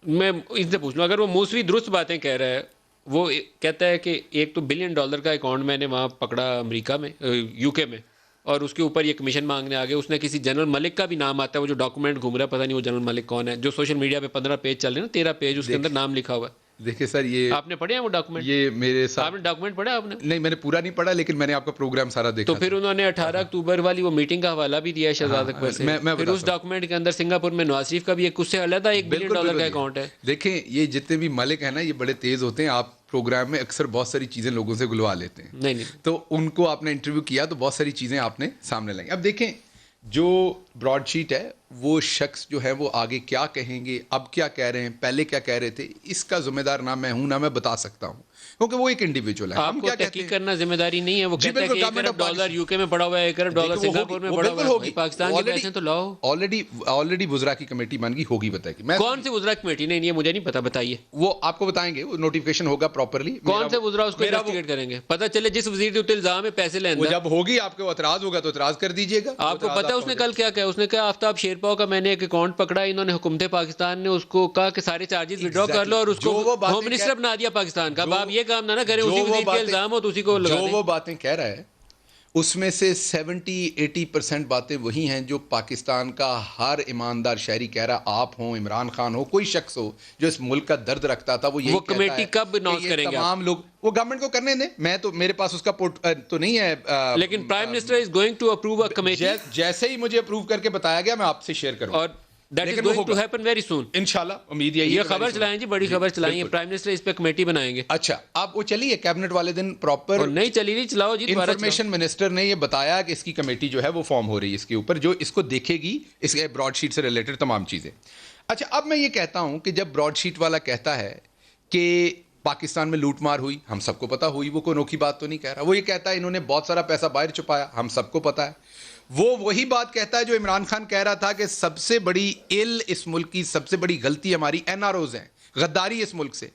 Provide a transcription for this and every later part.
میں ان سے پوچھ لوں, اگر وہ موسوی درست باتیں کہہ رہا ہے, وہ کہتا ہے کہ $1 تو بلین کا اکاؤنٹ میں نے وہاں پکڑا امریکہ میں, یو کے میں, اور اس کے اوپر یہ کمیشن مانگنے آ گئے. اس نے کسی جنرل ملک کا بھی نام آتا ہے, وہ جو ڈاکومنٹ گھوم رہا ہے, پتہ نہیں وہ جنرل ملک کون ہے, جو سوشل میڈیا پہ 15 پیج چل رہے ہیں نا, 13 پیج, اس کے اندر نام لکھا ہوا ہے. دیکھیں سر, یہ آپ نے پڑھے ہیں وہ ڈاکومنٹ؟ یہ میرے ساتھ آپ نے ڈاکومنٹ پڑھا آپ نے؟ نہیں, میں نے پورا نہیں پڑھا, لیکن میں نے آپ کا پروگرام سارا دیکھا. تو پھر انہوں نے 18 اکتوبر والی وہ میٹنگ کا حوالہ بھی دیا ہے شہزاد اکبر سے. پھر اس ڈاکومنٹ کے اندر سنگاپور میں نواز شریف کا بھی ایک اس سے علیحدہ $1 بلین کا اکاؤنٹ ہے. دیکھیں, یہ جتنے بھی ملک ہیں نا, یہ بڑے تیز ہوتے ہیں. آپ پروگرام میں اکثر بہت ساری چیزیں لوگوں سے گلوا لیتے ہیں. نہیں, تو ان کو آپ نے انٹرویو کیا تو بہت ساری چیزیں آپ نے سامنے لائیں. اب دیکھیں, جو براڈ شیٹ ہے, وہ شخص جو ہے وہ آگے کیا کہیں گے, اب کیا کہہ رہے ہیں, پہلے کیا کہہ رہے تھے, اس کا ذمہ دار نہ میں ہوں نہ میں بتا سکتا ہوں, کیونکہ وہ ایک انڈیویجول ہے. آپ کو تحقیق کرنا ذمہ داری نہیں ہے. وہ کہتا ہے کہ $1 ارب یو کے میں پڑا ہوا ہے, $1 ارب سنگاپور میں پڑا ہوا ہے. پاکستان کے پیسے تو لاؤ. آلریڈی وزراء کی کمیٹی بن گئی ہوگی, بتائے گی. کون سی وزراء کمیٹی؟ نہیں, یہ مجھے نہیں پتا, بتائیے. وہ آپ کو بتائیں گے, وہ نوٹیفیکیشن ہوگا پراپرلی. کون سے وزراء اس کو انویسٹیگیٹ کریں گے؟ پتہ چلے جس وزیر کے اوپر الزام ہے پیسے لینا, وہ جب ہوگی آپ کو اعتراض ہوگا تو اعتراض کر دیجیے گا. آپ کو پتہ ہے اس نے کل کیا کہا؟ اس نے کہا آفتاب شیرپاؤ کا میں نے ایک اکاؤنٹ پکڑا, انہوں نے حکومت پاکستان نے اس کو کہا کہ سارے چارجز وڈرا کر لو, اور اس کو ہوم منسٹر بنا دیا پاکستان کا. اب آپ یہ کام نہ کریں, اسی وزیر کے الزام ہو تو اسی کو لگا دیں. جو وہ باتیں کہہ رہا ہے اس میں سے 70-80% باتیں وہی ہیں جو پاکستان کا ہر ایماندار شہری کہہ رہا. آپ ہوں, عمران خان ہو, کوئی شخص ہو جو اس ملک کا درد رکھتا تھا, وہ یہی کمیٹی کب اناؤنس کریں گے؟ تمام لوگ وہ گورنمنٹ کو کرنے دیں. میں تو, میرے پاس اس کا تو نہیں ہے, لیکن prime minister is going to approve a committee. جیسے ہی مجھے اپروو کر کے بتایا گیا میں آپ سے شیئر کروں, اور that is going to happen very soon. انشاءاللہ امید یہی ہے. یہ خبر چلائیں جی, بڑی خبر چلائیں, پرائم منسٹر اس پہ کمیٹی بنائیں گے. اچھا, آپ وہ چلیے کیبنٹ والے دن پراپر نہیں چلی نہیں, چلاؤ جی. انفارمیشن منسٹر نے یہ بتایا کہ اس کی کمیٹی جو ہے وہ فارم ہو رہی ہے اس کے اوپر, جو اس کو دیکھے گی, اس کے براڈ شیٹ سے ریلیٹڈ تمام چیزیں. اچھا, اب میں یہ کہتا ہوں کہ جب براڈ شیٹ والا کہتا ہے کہ پاکستان میں لوٹ مار ہوئی, ہم سب کو پتا ہوئی, وہ کوئی انوکھی بات تو نہیں کہہ رہا. وہ یہ کہتا ہے انہوں نے بہت سارا پیسہ باہر چھپایا, ہم سب کو پتا ہے. وہ وہی بات کہتا ہے جو عمران خان کہہ رہا تھا کہ سب سے بڑی اس ملک کی سب سے بڑی غلطی ہماری NROs ہیں, غداری اس ملک سے.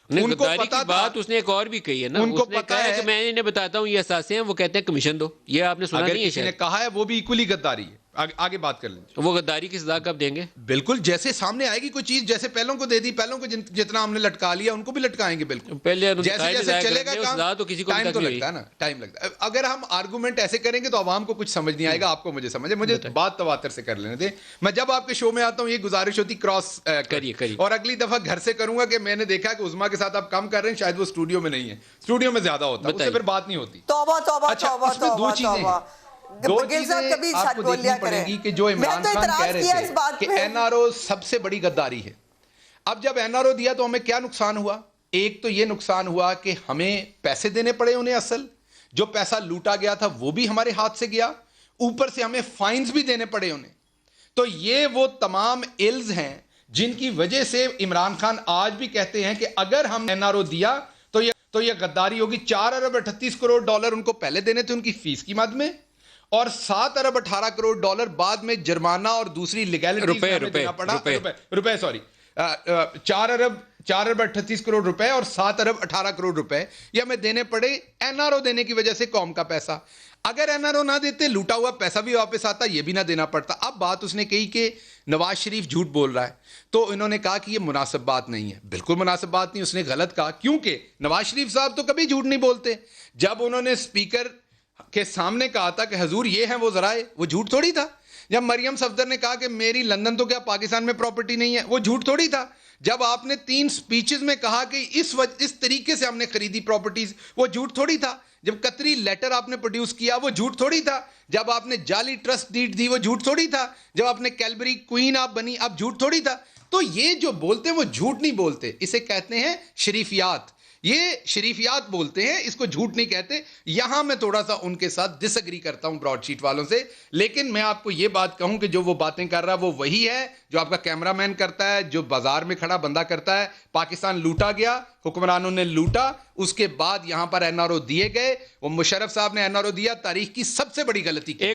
ان کو پتا بات اس نے ایک اور بھی کہی ہے نا, ان کو پتا ہے کہ میں انہیں بتاتا ہوں یہ اثاثے ہیں, وہ کہتے ہیں کمیشن دو. یہ آپ نے سنا نہیں ہے؟ کسی نے کہا ہے وہ بھی ایکولی غداری ہے. آگے بات کر لیں. وہ غداری کی سزا کب دیں گے؟ بالکل, جیسے سامنے آئے گی کوئی چیز, جیسے پہلوں کو دے دی, پہلوں کو جتنا ہم نے لٹکا لیا ان کو بھی لٹکائیں گے. بالکل, پہلے جیسے جیسے چلے گا کام, تو کسی کو ٹائم تو لگتا ہے نا, ٹائم لگتا ہے. اگر ہم آرگومنٹ ایسے کریں گے تو عوام کو کچھ سمجھ نہیں آئے گا, آپ کو مجھے سمجھے. مجھے بات تواتر سے کر لینے دیں. میں جب آپ کے شو میں آتا ہوں یہ گزارش ہوتی کراس کریے, اور اگلی دفعہ گھر سے کروں گا کہ میں نے دیکھا کہ عظما کے ساتھ آپ کم کر رہے ہیں, شاید وہ اسٹوڈیو میں نہیں ہے, اسٹوڈیو میں زیادہ ہوتا ہے, اس سے پھر بات نہیں ہوتی. توبہ توبہ توبہ. اس میں دو چیزیں ہیں, دو چیزیں آپ کو دیکھنی پڑیں گی کہ جو عمران خان کہہ رہے تھے کہ NRO سب سے بڑی غداری ہے. اب جب NRO دیا تو ہمیں کیا نقصان ہوا؟ ایک تو یہ نقصان ہوا کہ ہمیں پیسے دینے پڑے انہیں, اصل جو پیسہ لوٹا گیا تھا وہ بھی ہمارے ہاتھ سے گیا, اوپر سے ہمیں فائنز بھی دینے پڑے انہیں. تو یہ وہ تمام ایلز ہیں جن کی وجہ سے عمران خان آج بھی کہتے ہیں کہ اگر ہم NRO دیا تو یہ غداری ہوگی. $4 ارب 38 کروڑ ان کو پہلے دینے تھے ان کی فیس کی مد میں, اور $7 ارب 18 کروڑ بعد میں جرمانہ اور دوسری لیگیلٹیز میں دینا پڑا. روپے سوری, 4 ارب 38 کروڑ روپے اور 7 ارب 18 کروڑ روپے یہ ہمیں دینے پڑے NRO دینے کی وجہ سے, قوم کا پیسہ. اگر NRO نہ دیتے, لوٹا ہوا پیسہ بھی واپس آتا, یہ بھی نہ دینا پڑتا. اب بات اس نے کہی کہ نواز شریف جھوٹ بول رہا ہے, تو انہوں نے کہا کہ یہ مناسب بات نہیں ہے. بالکل مناسب بات نہیں, اس نے غلط کہا, کیونکہ نواز شریف صاحب تو کبھی جھوٹ نہیں بولتے. جب انہوں نے اسپیکر کے سامنے کہا تھا کہ حضور یہ ہیں وہ ذرائع, وہ جھوٹ تھوڑی تھا. جب مریم صفدر نے کہا کہ میری لندن تو کیا پاکستان میں پراپرٹی نہیں ہے, وہ جھوٹ تھوڑی تھا. جب آپ نے 3 سپیچز میں کہا کہ اس طریقے سے ہم نے خریدی پراپرٹیز, وہ جھوٹ تھوڑی تھا. جب قطری لیٹر آپ نے پروڈیوس کیا, وہ جھوٹ تھوڑی تھا. جب آپ نے جعلی ٹرسٹ ڈیڈ دی, وہ جھوٹ تھوڑی تھا. جب آپ نے کیلبری کوئین آپ بنی, اب جھوٹ تھوڑی تھا. تو یہ جو بولتے ہیں وہ جھوٹ نہیں بولتے, اسے کہتے ہیں شریفیات. یہ شریفیات بولتے ہیں, اس کو جھوٹ نہیں کہتے. یہاں میں تھوڑا سا ان کے ساتھ ڈس ایگری کرتا ہوں براڈ شیٹ والوں سے, لیکن میں آپ کو یہ بات کہوں کہ جو وہ باتیں کر رہا ہے وہ وہی ہے جو آپ کا کیمرہ مین کرتا ہے, جو بازار میں کھڑا بندہ کرتا ہے. پاکستان لوٹا گیا, حکمرانوں نے لوٹا, اس کے بعد یہاں پر NRO دیے گئے. وہ مشرف صاحب نے NRO دیا, تاریخ کی سب سے بڑی غلطی کی.